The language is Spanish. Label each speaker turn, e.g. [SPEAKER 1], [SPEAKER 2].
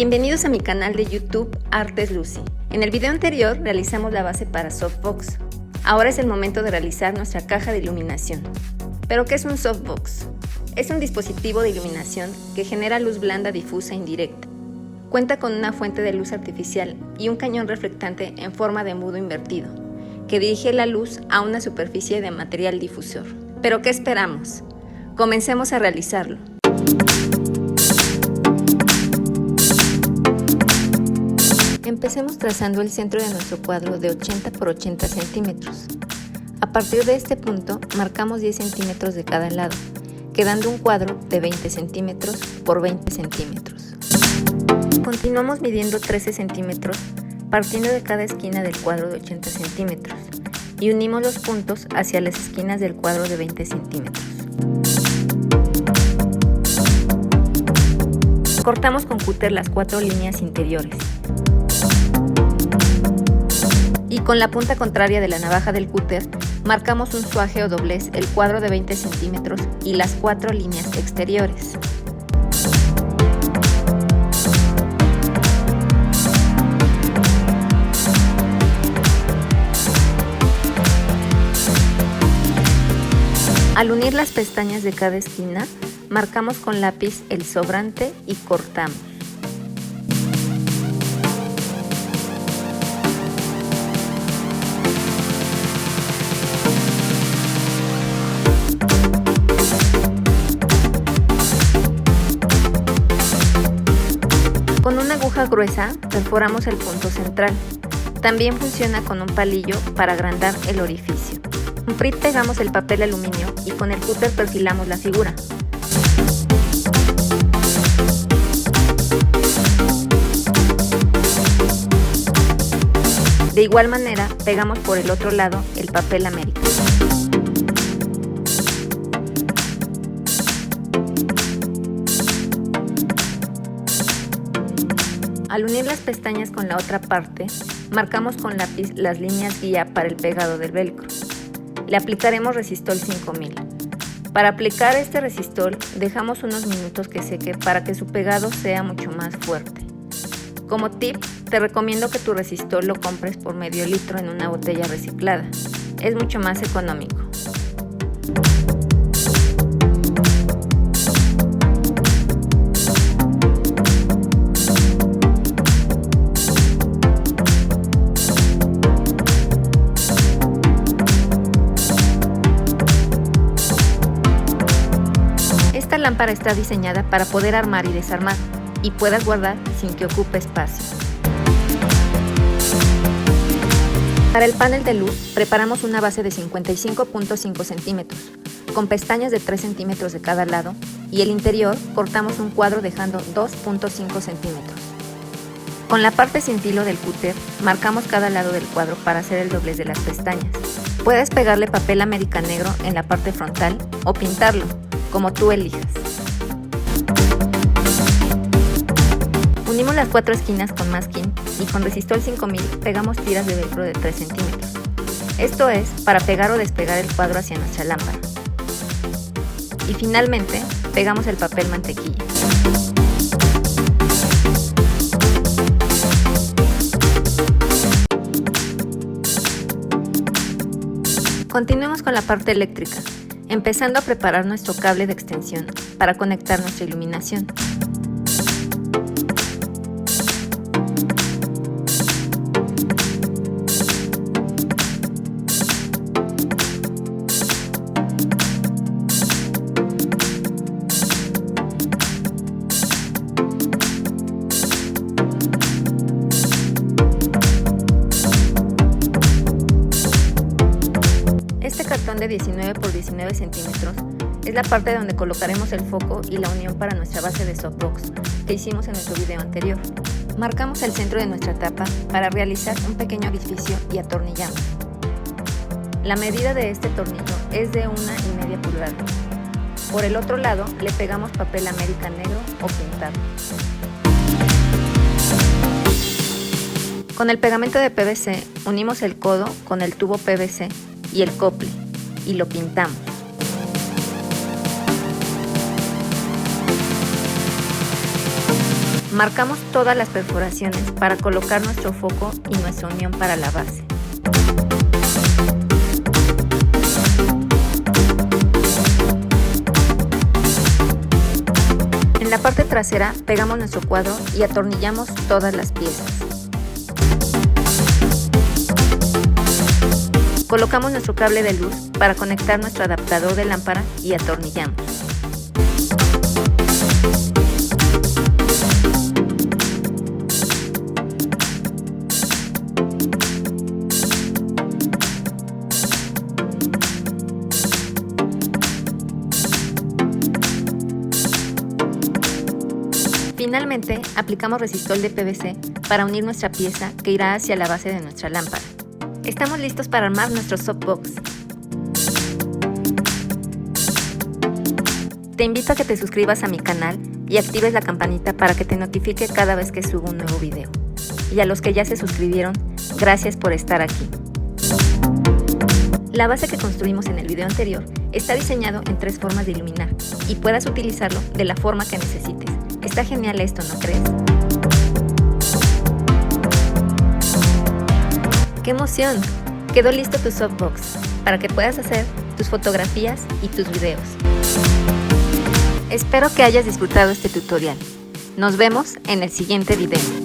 [SPEAKER 1] Bienvenidos a mi canal de YouTube Artes Lucy. En el video anterior realizamos la base para softbox. Ahora es el momento de realizar nuestra caja de iluminación. ¿Pero qué es un softbox? Es un dispositivo de iluminación que genera luz blanda difusa indirecta. Cuenta con una fuente de luz artificial y un cañón reflectante en forma de embudo invertido, que dirige la luz a una superficie de material difusor. ¿Pero qué esperamos? Comencemos a realizarlo. Empecemos trazando el centro de nuestro cuadro de 80 por 80 centímetros. A partir de este punto, marcamos 10 centímetros de cada lado, quedando un cuadro de 20 centímetros por 20 centímetros. Continuamos midiendo 13 centímetros, partiendo de cada esquina del cuadro de 80 centímetros, y unimos los puntos hacia las esquinas del cuadro de 20 centímetros. Cortamos con cúter las 4 líneas interiores. Y con la punta contraria de la navaja del cúter, marcamos un suaje o doblez el cuadro de 20 centímetros y las 4 líneas exteriores. Al unir las pestañas de cada esquina, marcamos con lápiz el sobrante y cortamos. Con una aguja gruesa perforamos el punto central. También funciona con un palillo para agrandar el orificio. Con PRIT pegamos el papel aluminio y con el cúter perfilamos la figura. De igual manera, pegamos por el otro lado el papel América. Al unir las pestañas con la otra parte, marcamos con lápiz las líneas guía para el pegado del velcro. Le aplicaremos resistol 5000. Para aplicar este resistol, dejamos unos minutos que seque para que su pegado sea mucho más fuerte. Como tip, te recomiendo que tu resistol lo compres por medio litro en una botella reciclada. Es mucho más económico. Esta lámpara está diseñada para poder armar y desarmar y puedas guardar sin que ocupe espacio. Para el panel de luz preparamos una base de 55.5 centímetros con pestañas de 3 centímetros de cada lado y el interior cortamos un cuadro dejando 2.5 centímetros. Con la parte sin filo del cúter marcamos cada lado del cuadro para hacer el doblez de las pestañas. Puedes pegarle papel América negro en la parte frontal o pintarlo, como tú elijas. Unimos las 4 esquinas con masking y con resistol 5000 pegamos tiras de velcro de 3 centímetros. Esto es para pegar o despegar el cuadro hacia nuestra lámpara. Y finalmente pegamos el papel mantequilla. Continuemos con la parte eléctrica, empezando a preparar nuestro cable de extensión para conectar nuestra iluminación. Este cartón de 19 por 19 centímetros es la parte donde colocaremos el foco y la unión para nuestra base de softbox que hicimos en nuestro video anterior. Marcamos el centro de nuestra tapa para realizar un pequeño orificio y atornillamos. La medida de este tornillo es de 1,5 pulgadas. Por el otro lado le pegamos papel América negro o pintado. Con el pegamento de PVC unimos el codo con el tubo PVC y el cople y lo pintamos. Marcamos todas las perforaciones para colocar nuestro foco y nuestra unión para la base. En la parte trasera pegamos nuestro cuadro y atornillamos todas las piezas. Colocamos nuestro cable de luz para conectar nuestro adaptador de lámpara y atornillamos. Finalmente, aplicamos resistol de PVC para unir nuestra pieza que irá hacia la base de nuestra lámpara. Estamos listos para armar nuestro softbox. Te invito a que te suscribas a mi canal y actives la campanita para que te notifique cada vez que subo un nuevo video. Y a los que ya se suscribieron, gracias por estar aquí. La base que construimos en el video anterior está diseñado en 3 formas de iluminar y puedas utilizarlo de la forma que necesites. Está genial esto, ¿no crees? ¡Qué emoción! Quedó listo tu softbox para que puedas hacer tus fotografías y tus videos. Espero que hayas disfrutado este tutorial. Nos vemos en el siguiente video.